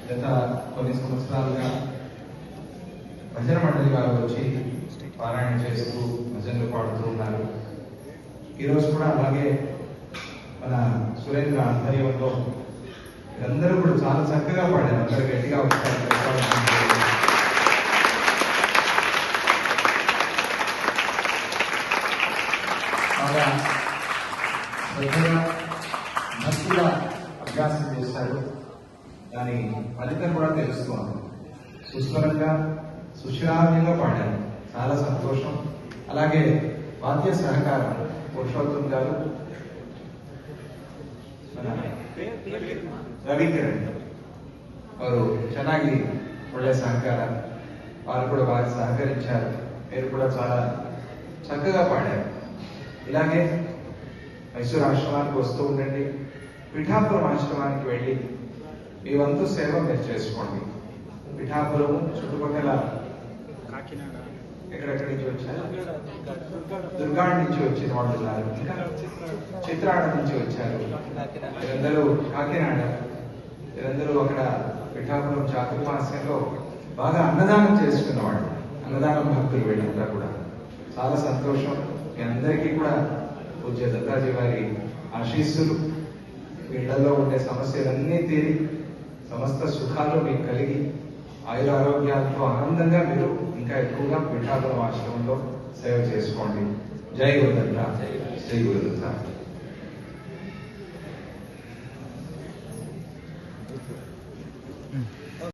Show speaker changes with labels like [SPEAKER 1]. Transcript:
[SPEAKER 1] గత కొన్ని సంవత్సరాలుగా భజన మండలి వారు వచ్చి పారాయణ చేస్తూ భజనలు పాడుతూ ఉన్నారు. ఈరోజు కూడా అలాగే మన సురేంద్ర ఆధ్వర్యంలో అందరూ కూడా చాలా చక్కగా పాడారు. అందరూ గట్టిగా బాగా శ్రద్ధగా భక్తిగా అభ్యాసం చేశారు. దాని ఫలితం కూడా తెలుసుకోవాలి. సుస్వరంగా సుశ్రావ్యంగా పాడారు. చాలా సంతోషం. అలాగే వాద్య సహకారం పురుషోత్తం గారు, రవికిరణ్ వారు ಚೆನ್ನಾಗಿ ಒಳ್ಳೆ సహకార వారు కూడా బాగా సహకరించారు. మీరు కూడా చాలా చక్కగా పాడారు. ఇలాగే మైసూరు ఆశ్రమానికి వస్తూ ఉండండి. పిఠాపురం ఆశ్రమానికి వెళ్ళి మీ వంతు సేవ మీరు చేసుకోండి. పిఠాపురం చుట్టుపక్కల ఎక్కడెక్కడి నుంచి వచ్చారు? దుర్గాడ్ నుంచి వచ్చిన వాళ్ళు ఉన్నారు, ఇంకా చిత్రాడ నుంచి వచ్చారు, మీరందరూ కాకినాడ, మీరందరూ అక్కడ పిఠాపురం చాతుర్మాస్యంలో బాగా అన్నదానం చేసుకున్నవాళ్ళు, అన్నదానం భక్తులు వీళ్ళంతా కూడా. చాలా సంతోషం. మీ అందరికీ కూడా పూజ్య దత్తాజీ వారి ఆశీస్సులు, వీళ్ళల్లో ఉండే సమస్యలన్నీ తీరి సమస్త సుఖాలు మీకు కలిగి ఆయురారోగ్యాలతో ఆనందంగా మీరు ఇంకా ఎక్కువగా పిఠాపురం ఆశ్రమంలో సేవ చేసుకోండి. జై గురుదత్త, శ్రీ గురుదత్త.